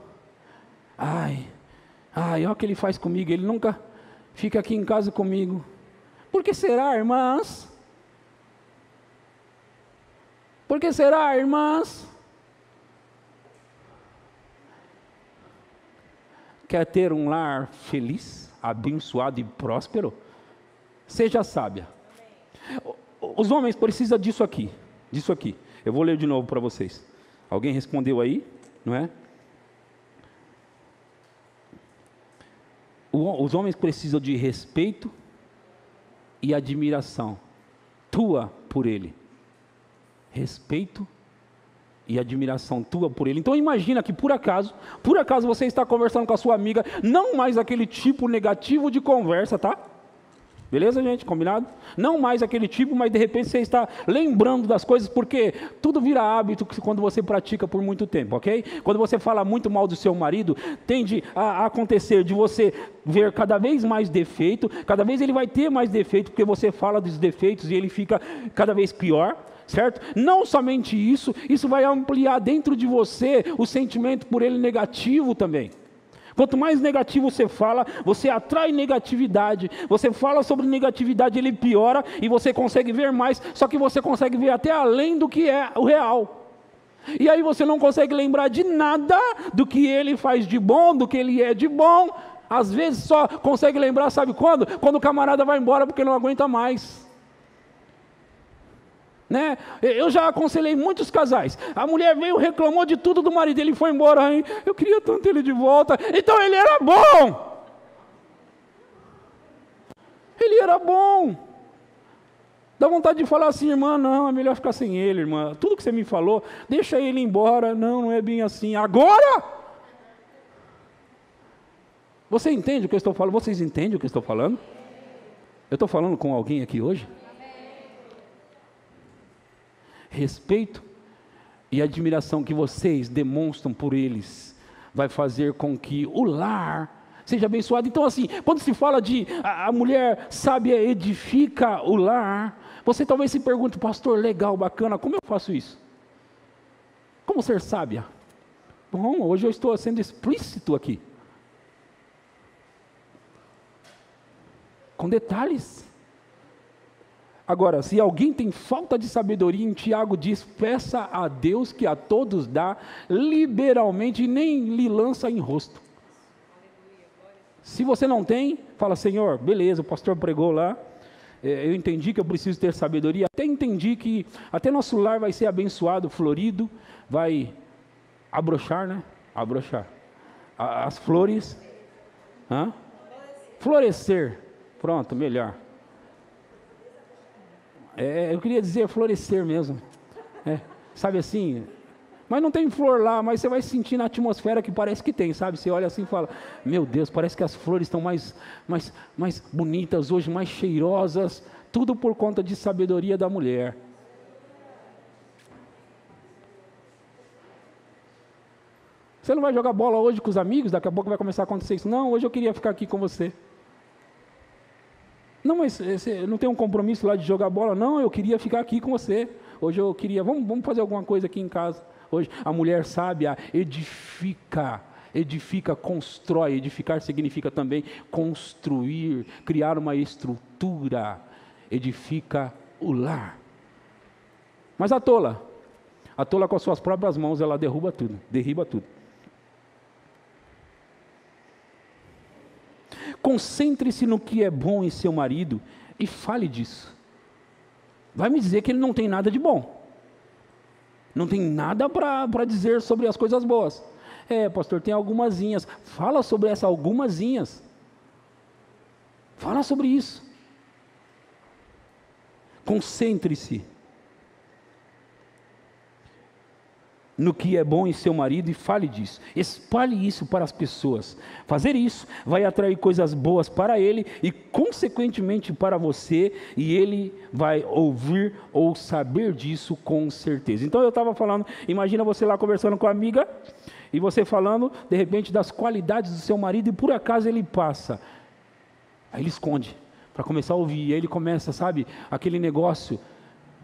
A: Olha o que ele faz comigo. Ele nunca fica aqui em casa comigo. Por que será, irmãs? Por que será, irmãs? Quer ter um lar feliz, abençoado e próspero? Seja sábia. Os homens precisam disso aqui. Eu vou ler de novo para vocês. Alguém respondeu aí, não é? Os homens precisam de respeito e admiração tua por ele. Respeito e admiração tua por ele. Então imagina que por acaso você está conversando com a sua amiga, não mais aquele tipo negativo de conversa, tá? Beleza, gente? Combinado? Não mais aquele tipo, mas de repente você está lembrando das coisas, porque tudo vira hábito quando você pratica por muito tempo, ok? Quando você fala muito mal do seu marido, tende a acontecer de você ver cada vez mais defeito, cada vez ele vai ter mais defeito, porque você fala dos defeitos e ele fica cada vez pior. Certo? Não somente isso vai ampliar dentro de você o sentimento por ele negativo também. Quanto mais negativo você fala, você atrai negatividade. Você fala sobre negatividade, ele piora e você consegue ver mais, só que você consegue ver até além do que é o real. E aí você não consegue lembrar de nada do que ele faz de bom, do que ele é de bom. Às vezes só consegue lembrar, sabe quando? Quando o camarada vai embora porque não aguenta mais. Né? Eu já aconselhei muitos casais. A mulher veio, reclamou de tudo do marido, ele foi embora. Hein? Eu queria tanto ele de volta. Então ele era bom. Ele era bom. Dá vontade de falar assim, irmã, não, é melhor ficar sem ele, irmã. Tudo que você me falou, deixa ele embora. Não, não é bem assim. Agora? Você entende o que eu estou falando? Vocês entendem o que eu estou falando? Eu estou falando com alguém aqui hoje? Respeito e admiração que vocês demonstram por eles vai fazer com que o lar seja abençoado. Então assim, quando se fala de a mulher sábia edifica o lar, você talvez se pergunte, pastor, legal, bacana, como eu faço isso? Como ser sábia? Bom, hoje eu estou sendo explícito aqui, com detalhes. Agora, se alguém tem falta de sabedoria, em Tiago diz, peça a Deus que a todos dá liberalmente e nem lhe lança em rosto. Se você não tem, fala, Senhor, beleza, o pastor pregou lá, eu entendi que eu preciso ter sabedoria, até entendi que até nosso lar vai ser abençoado, florido, vai abrochar, né? Abrochar. As flores, florescer, pronto, melhor. Eu queria dizer florescer mesmo, sabe assim, mas não tem flor lá, mas você vai sentir na atmosfera que parece que tem, sabe, você olha assim e fala, meu Deus, parece que as flores estão mais bonitas hoje, mais cheirosas, tudo por conta de sabedoria da mulher. Você não vai jogar bola hoje com os amigos, daqui a pouco vai começar a acontecer isso, não, hoje eu queria ficar aqui com você. Não, mas você não tem um compromisso lá de jogar bola? Não, eu queria ficar aqui com você. Hoje eu queria, vamos fazer alguma coisa aqui em casa. Hoje a mulher sábia edifica, constrói. Edificar significa também construir, criar uma estrutura. Edifica o lar. Mas a tola com as suas próprias mãos, ela derriba tudo. Concentre-se no que é bom em seu marido e fale disso. Vai me dizer que ele não tem nada de bom. Não tem nada para dizer sobre as coisas boas. Pastor, tem algumazinhas. Fala sobre essas algumazinhas. Fala sobre isso. Concentre-se no que é bom em seu marido e fale disso. Espalhe isso para as pessoas. Fazer isso vai atrair coisas boas para ele e consequentemente para você, e ele vai ouvir ou saber disso com certeza. Então eu estava falando, imagina você lá conversando com a amiga e você falando de repente das qualidades do seu marido e por acaso ele passa. Aí ele esconde para começar a ouvir, e aí ele começa, sabe, aquele negócio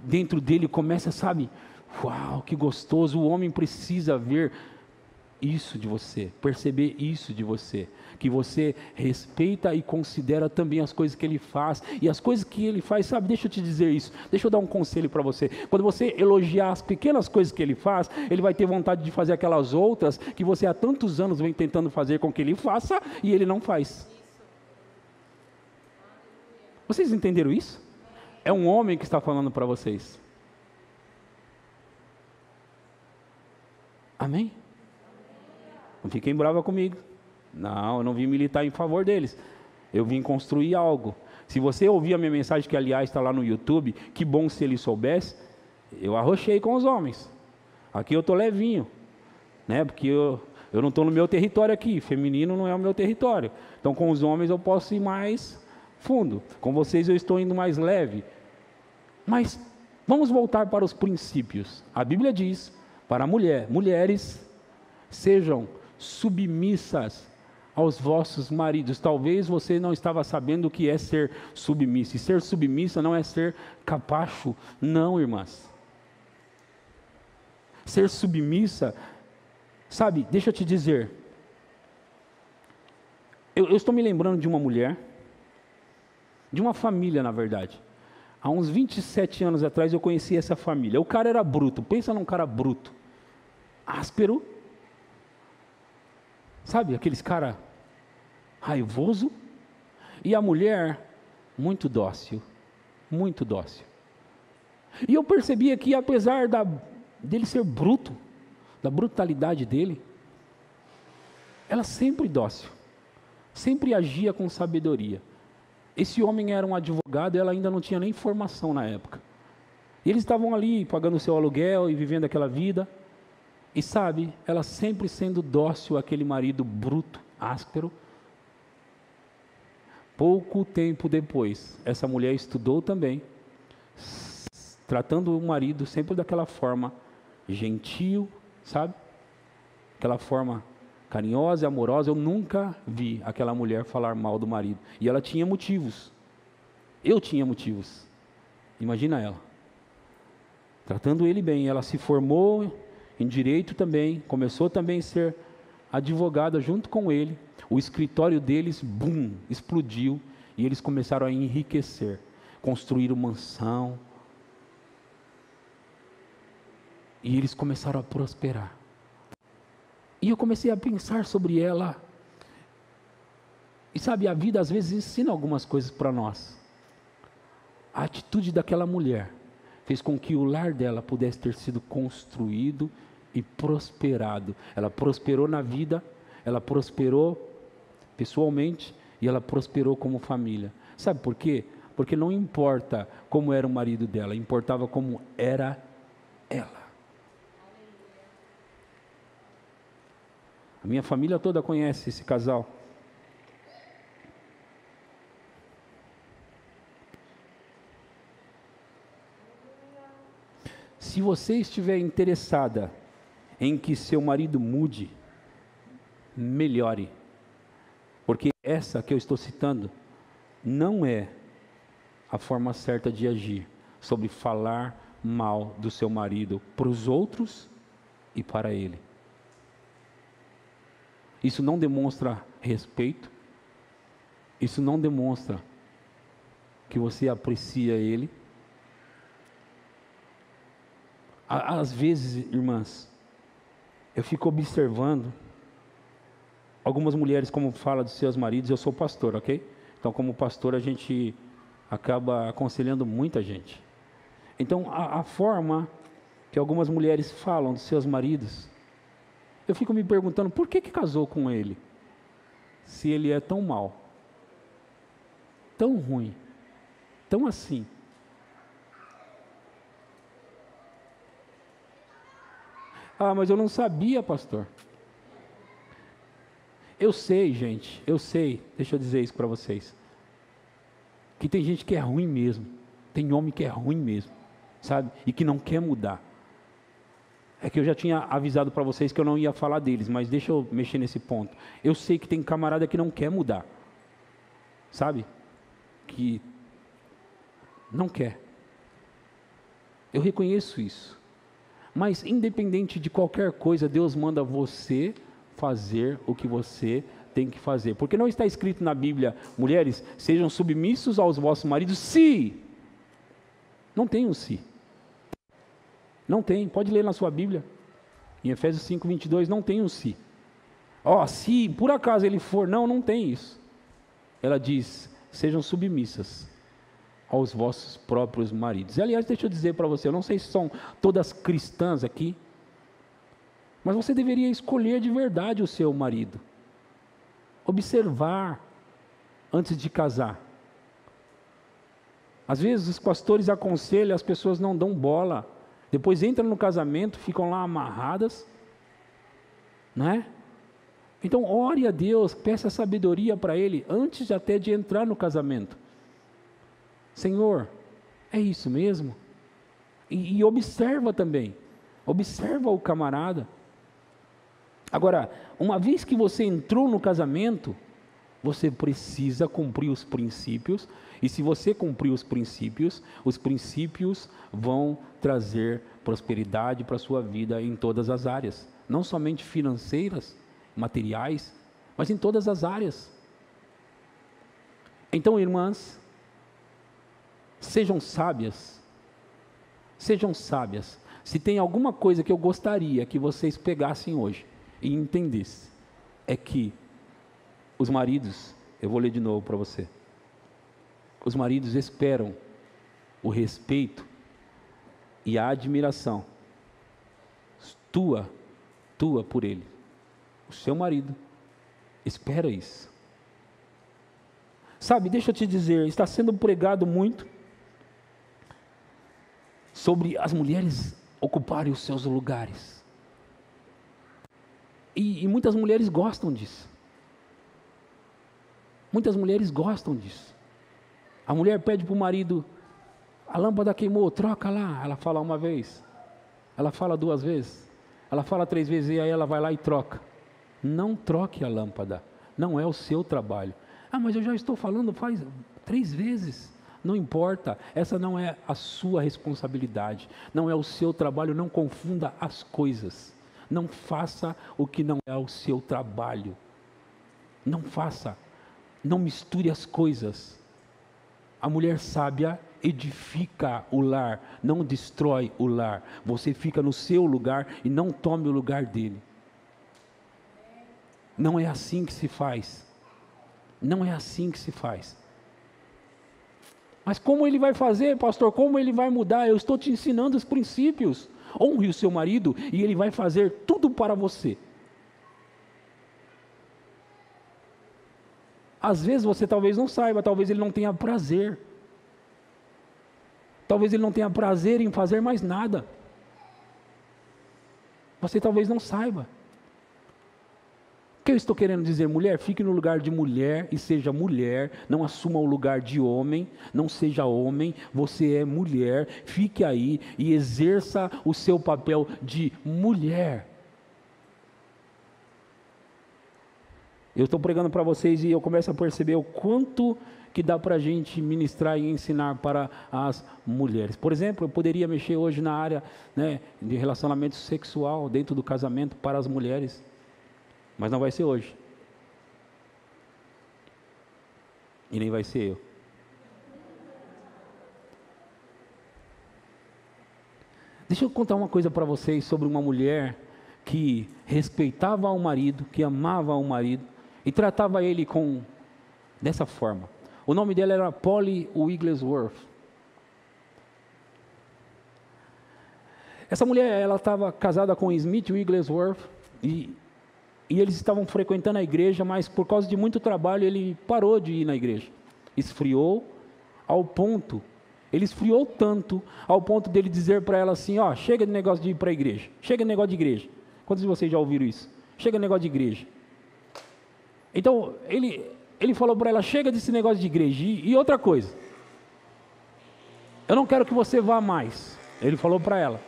A: dentro dele começa, sabe, uau, que gostoso, o homem precisa ver isso de você, perceber isso de você, que você respeita e considera também as coisas que ele faz, e as coisas que ele faz, sabe, deixa eu te dizer isso, deixa eu dar um conselho para você, quando você elogiar as pequenas coisas que ele faz, ele vai ter vontade de fazer aquelas outras, que você há tantos anos vem tentando fazer com que ele faça, e ele não faz. Vocês entenderam isso? É um homem que está falando para vocês. Amém? Não fiquem bravos comigo. Não, eu não vim militar em favor deles. Eu vim construir algo. Se você ouvir a minha mensagem, que aliás está lá no YouTube, que bom se ele soubesse, eu arrochei com os homens. Aqui eu estou levinho, né? Porque eu não estou no meu território aqui, feminino não é o meu território. Então com os homens eu posso ir mais fundo. Com vocês eu estou indo mais leve. Mas vamos voltar para os princípios. A Bíblia diz para a mulher, mulheres, sejam submissas aos vossos maridos. Talvez você não estava sabendo o que é ser submissa. E ser submissa não é ser capacho, não, irmãs. Ser submissa, sabe, deixa eu te dizer. Eu estou me lembrando de uma mulher, de uma família, na verdade. Há uns 27 anos atrás eu conheci essa família. O cara era bruto, pensa num cara bruto, áspero, sabe, aqueles cara raivoso, e a mulher muito dócil, muito dócil. E eu percebia que apesar dele ser bruto, da brutalidade dele, ela sempre dócil, sempre agia com sabedoria. Esse homem era um advogado e ela ainda não tinha nem formação na época. E eles estavam ali pagando o seu aluguel e vivendo aquela vida. E sabe, ela sempre sendo dócil àquele marido bruto, áspero. Pouco tempo depois, essa mulher estudou também, tratando o marido sempre daquela forma gentil, sabe? Aquela forma carinhosa e amorosa. Eu nunca vi aquela mulher falar mal do marido. E ela tinha motivos. Eu tinha motivos. Imagina ela. Tratando ele bem. Ela se formou em direito também. Começou também a ser advogada junto com ele. O escritório deles, bum, explodiu. E eles começaram a enriquecer. Construíram mansão. E eles começaram a prosperar. E eu comecei a pensar sobre ela. E sabe, a vida às vezes ensina algumas coisas para nós. A atitude daquela mulher fez com que o lar dela pudesse ter sido construído e prosperado. Ela prosperou na vida, ela prosperou pessoalmente e ela prosperou como família. Sabe por quê? Porque não importa como era o marido dela, importava como era ela. A minha família toda conhece esse casal. Se você estiver interessada em que seu marido mude, melhore. Porque essa que eu estou citando não é a forma certa de agir sobre falar mal do seu marido para os outros e para ele. Isso não demonstra respeito, isso não demonstra que você aprecia ele. Às vezes, irmãs, eu fico observando algumas mulheres como falam dos seus maridos. Eu sou pastor, ok? Então, como pastor, a gente acaba aconselhando muita gente. Então, a forma que algumas mulheres falam dos seus maridos, eu fico me perguntando, por que casou com ele? Se ele é tão mau, tão ruim, tão assim. Ah, mas eu não sabia, pastor. Eu sei, gente, eu sei, deixa eu dizer isso para vocês, que tem gente que é ruim mesmo, tem homem que é ruim mesmo, sabe? E que não quer mudar. É que eu já tinha avisado para vocês que eu não ia falar deles, mas deixa eu mexer nesse ponto. Eu sei que tem camarada que não quer mudar, sabe? Que não quer. Eu reconheço isso. Mas independente de qualquer coisa, Deus manda você fazer o que você tem que fazer. Porque não está escrito na Bíblia, mulheres, sejam submissos aos vossos maridos, se. Não tem um se. Não tem, pode ler na sua Bíblia, em Efésios 5:22, não tem um se. Se por acaso ele for, não tem isso. Ela diz, sejam submissas aos vossos próprios maridos. E, aliás, deixa eu dizer para você, eu não sei se são todas cristãs aqui, mas você deveria escolher de verdade o seu marido. Observar antes de casar. Às vezes os pastores aconselham, as pessoas não dão bola. Depois entram no casamento, ficam lá amarradas, não é? Então ore a Deus, peça sabedoria para Ele, antes até de entrar no casamento. Senhor, é isso mesmo? E observa também, observa o camarada. Agora, uma vez que você entrou no casamento, você precisa cumprir os princípios, e se você cumprir os princípios vão trazer prosperidade para a sua vida em todas as áreas, não somente financeiras, materiais, mas em todas as áreas. Então, irmãs, sejam sábias, sejam sábias. Se tem alguma coisa que eu gostaria que vocês pegassem hoje e entendessem, é que Os maridos, eu vou ler de novo para você. Os maridos esperam o respeito e a admiração tua por ele. O seu marido espera isso. Sabe, deixa eu te dizer, está sendo pregado muito sobre as mulheres ocuparem os seus lugares. E muitas mulheres gostam disso. Muitas mulheres gostam disso. A mulher pede para o marido: a lâmpada queimou, troca lá. Ela fala uma vez, ela fala 2 vezes, ela fala 3 vezes, e aí ela vai lá e troca. Não troque a lâmpada, não é o seu trabalho. Ah, mas eu já estou falando faz 3 vezes. Não importa, essa não é a sua responsabilidade, não é o seu trabalho. Não confunda as coisas, não faça o que não é o seu trabalho, não faça, não misture as coisas. A mulher sábia edifica o lar, não destrói o lar. Você fica no seu lugar e não tome o lugar dele. Não é assim que se faz, não é assim que se faz. Mas como ele vai fazer, pastor? Como ele vai mudar? Eu estou te ensinando os princípios. Honre o seu marido e ele vai fazer tudo para você. Às vezes você talvez não saiba, talvez ele não tenha prazer. Talvez ele não tenha prazer em fazer mais nada. Você talvez não saiba. O que eu estou querendo dizer? Mulher, fique no lugar de mulher e seja mulher, não assuma o lugar de homem, não seja homem, você é mulher, fique aí e exerça o seu papel de mulher. Eu estou pregando para vocês e eu começo a perceber o quanto que dá para a gente ministrar e ensinar para as mulheres. Por exemplo, eu poderia mexer hoje na área, de relacionamento sexual dentro do casamento para as mulheres. Mas não vai ser hoje. E nem vai ser eu. Deixa eu contar uma coisa para vocês sobre uma mulher que respeitava o marido, que amava o marido e tratava ele dessa forma. O nome dela era Polly Wigglesworth. Essa mulher, ela estava casada com Smith Wigglesworth e eles estavam frequentando a igreja, mas por causa de muito trabalho ele parou de ir na igreja. Esfriou ele esfriou tanto ao ponto dele dizer para ela assim: chega de negócio de ir para a igreja, chega de negócio de igreja. Quantos de vocês já ouviram isso? Chega de negócio de igreja. Então ele falou para ela: chega desse negócio de igreja. E outra coisa, eu não quero que você vá mais. Ele falou para ela.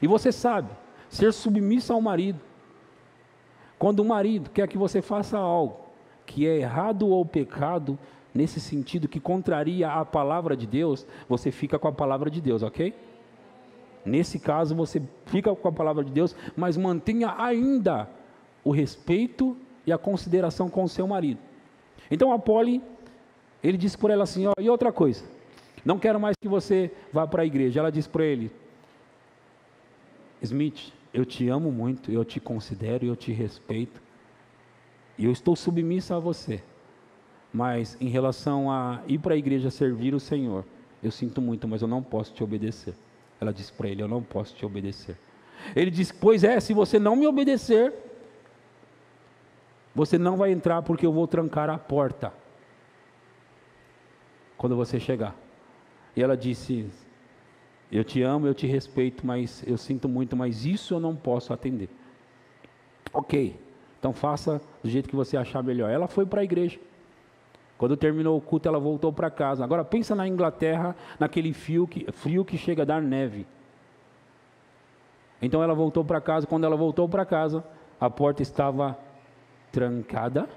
A: E você sabe, ser submissa ao marido. Quando o marido quer que você faça algo que é errado ou pecado, nesse sentido que contraria a palavra de Deus, você fica com a palavra de Deus, ok? Nesse caso você fica com a palavra de Deus, mas mantenha ainda o respeito e a consideração com o seu marido. Então a Polly, ele disse por ela assim: e outra coisa, não quero mais que você vá para a igreja. Ela disse para ele: Smith, eu te amo muito, eu te considero, eu te respeito, e eu estou submissa a você, mas em relação a ir para a igreja servir o Senhor, eu sinto muito, mas eu não posso te obedecer. Ela disse para ele: eu não posso te obedecer. Ele disse: pois é, se você não me obedecer, você não vai entrar, porque eu vou trancar a porta quando você chegar. E ela disse: eu te amo, eu te respeito, mas eu sinto muito, mas isso eu não posso atender. Ok, então faça do jeito que você achar melhor. Ela foi para a igreja. Quando terminou o culto, ela voltou para casa. Agora pensa na Inglaterra, naquele frio que chega a dar neve. Então ela voltou para casa. Quando ela voltou para casa, a porta estava trancada.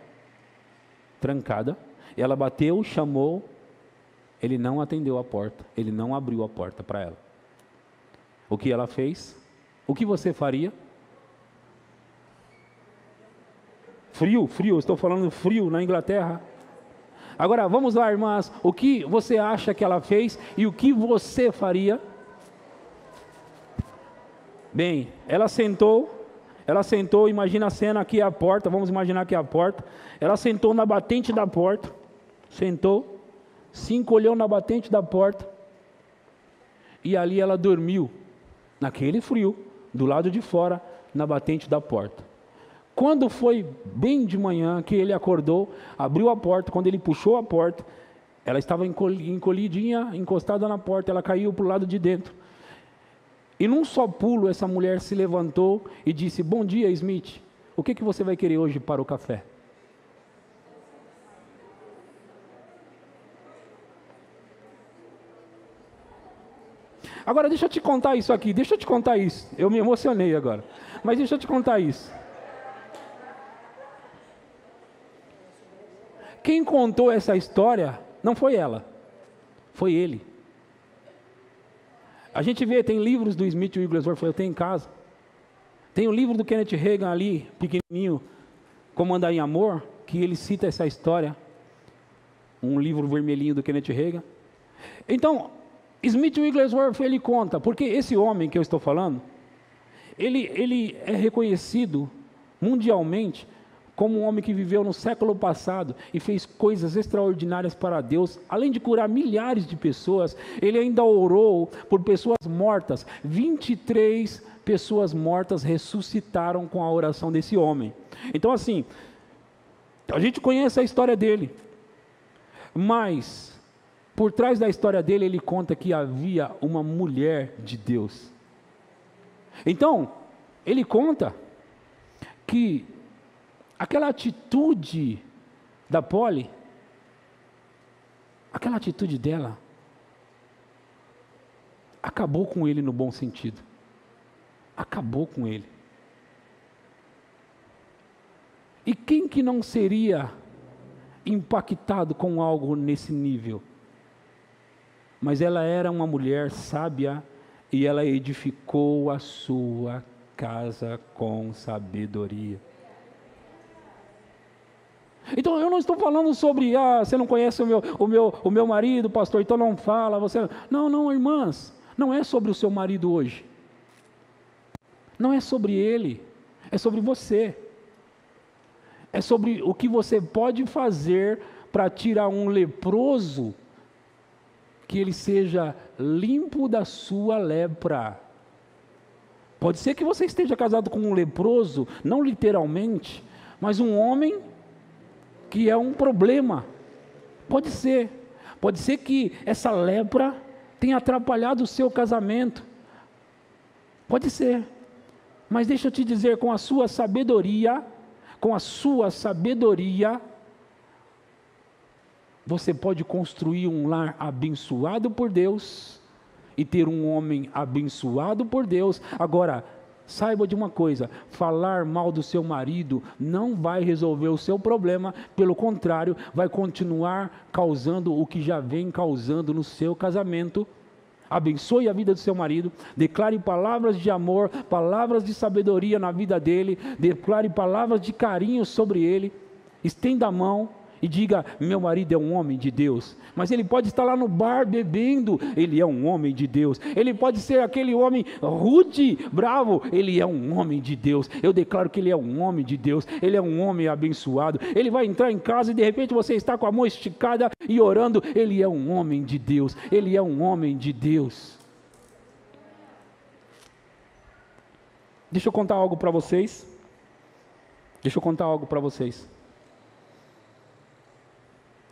A: E ela bateu, chamou. Ele não atendeu a porta, ele não abriu a porta para ela. O que ela fez? O que você faria? Frio, estou falando frio na Inglaterra. Agora vamos lá, irmãs, o que você acha que ela fez e o que você faria? Bem, ela sentou Ela sentou, imagina a cena, aqui é a porta, vamos imaginar que é a porta. Ela sentou na batente da porta, sentou, se encolheu na batente da porta, e ali ela dormiu, naquele frio, do lado de fora, na batente da porta. Quando foi bem de manhã que ele acordou, abriu a porta, quando ele puxou a porta, ela estava encolhidinha, encostada na porta, ela caiu para o lado de dentro. E num só pulo, essa mulher se levantou e disse: bom dia, Smith, o que você vai querer hoje para o café? Agora deixa eu te contar isso aqui, deixa eu te contar isso. Eu me emocionei agora, mas deixa eu te contar isso. Quem contou essa história não foi ela, foi ele. A gente vê, tem livros do Smith Wigglesworth, eu tenho em casa. Tem o livro do Kenneth Hagin ali, pequenininho, Como Andar em Amor, que ele cita essa história. Um livro vermelhinho do Kenneth Hagin. Então, Smith Wigglesworth, ele conta, porque esse homem que eu estou falando, ele é reconhecido mundialmente como um homem que viveu no século passado e fez coisas extraordinárias para Deus. Além de curar milhares de pessoas, ele ainda orou por pessoas mortas. 23 pessoas mortas ressuscitaram com a oração desse homem. Então assim, a gente conhece a história dele, mas por trás da história dele, ele conta que havia uma mulher de Deus. Então, ele conta que aquela atitude da Polly, aquela atitude dela, acabou com ele no bom sentido. Acabou com ele. E quem que não seria impactado com algo nesse nível? Mas ela era uma mulher sábia e ela edificou a sua casa com sabedoria. Então eu não estou falando sobre, você não conhece o meu marido, pastor, então não fala, você... Não, irmãs, não é sobre o seu marido hoje. Não é sobre ele, é sobre você. É sobre o que você pode fazer para tirar um leproso, que ele seja limpo da sua lepra. Pode ser que você esteja casado com um leproso, não literalmente, mas um homem que é um problema. Pode ser que essa lepra tenha atrapalhado o seu casamento. Pode ser, mas deixa eu te dizer, com a sua sabedoria, você pode construir um lar abençoado por Deus e ter um homem abençoado por Deus. Agora, saiba de uma coisa, falar mal do seu marido não vai resolver o seu problema, pelo contrário, vai continuar causando o que já vem causando no seu casamento. Abençoe a vida do seu marido, declare palavras de amor, palavras de sabedoria na vida dele, declare palavras de carinho sobre ele, estenda a mão e diga: meu marido é um homem de Deus. Mas ele pode estar lá no bar bebendo, ele é um homem de Deus. Ele pode ser aquele homem rude, bravo, ele é um homem de Deus. Eu declaro que ele é um homem de Deus, ele é um homem abençoado. Ele vai entrar em casa e de repente você está com a mão esticada e orando, ele é um homem de Deus, ele é um homem de Deus. Deixa eu contar algo para vocês.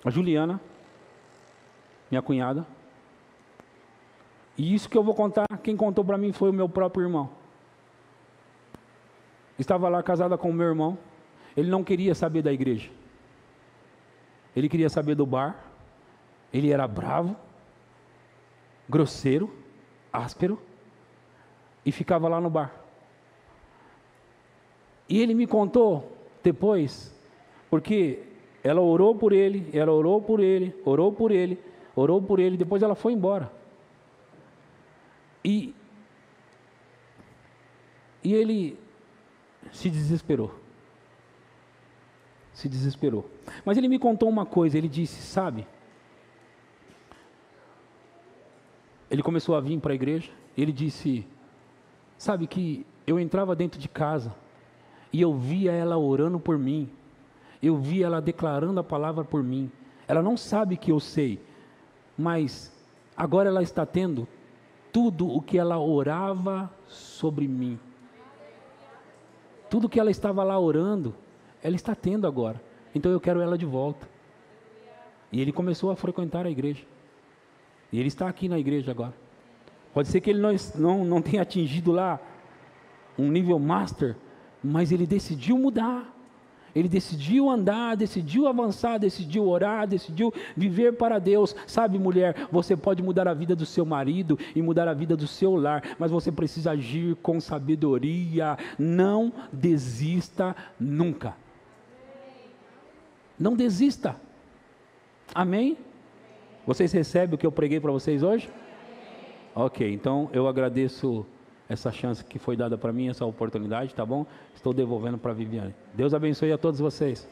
A: A Juliana, minha cunhada, e isso que eu vou contar, quem contou para mim foi o meu próprio irmão. Estava lá casada com o meu irmão, ele não queria saber da igreja, ele queria saber do bar, ele era bravo, grosseiro, áspero, e ficava lá no bar. E ele me contou depois, porque ela orou por ele, depois ela foi embora. E ele se desesperou. Mas ele me contou uma coisa, ele disse, sabe, ele começou a vir para a igreja, ele disse, sabe que eu entrava dentro de casa, E eu via ela orando por mim. Eu via ela declarando a palavra por mim. Ela não sabe que eu sei, mas agora ela está tendo tudo o que ela orava sobre mim. Tudo que ela estava lá orando, ela está tendo agora. Então eu quero ela de volta. E ele começou a frequentar a igreja. E ele está aqui na igreja agora. Pode ser que ele não tenha atingido lá um nível master, mas ele decidiu mudar. Ele decidiu andar, decidiu avançar, decidiu orar, decidiu viver para Deus. Sabe, mulher, você pode mudar a vida do seu marido e mudar a vida do seu lar, mas você precisa agir com sabedoria. Não desista nunca. Não desista. Amém? Vocês recebem o que eu preguei para vocês hoje? Ok, então eu agradeço essa chance que foi dada para mim, essa oportunidade, tá bom? Estou devolvendo para a Viviane. Deus abençoe a todos vocês.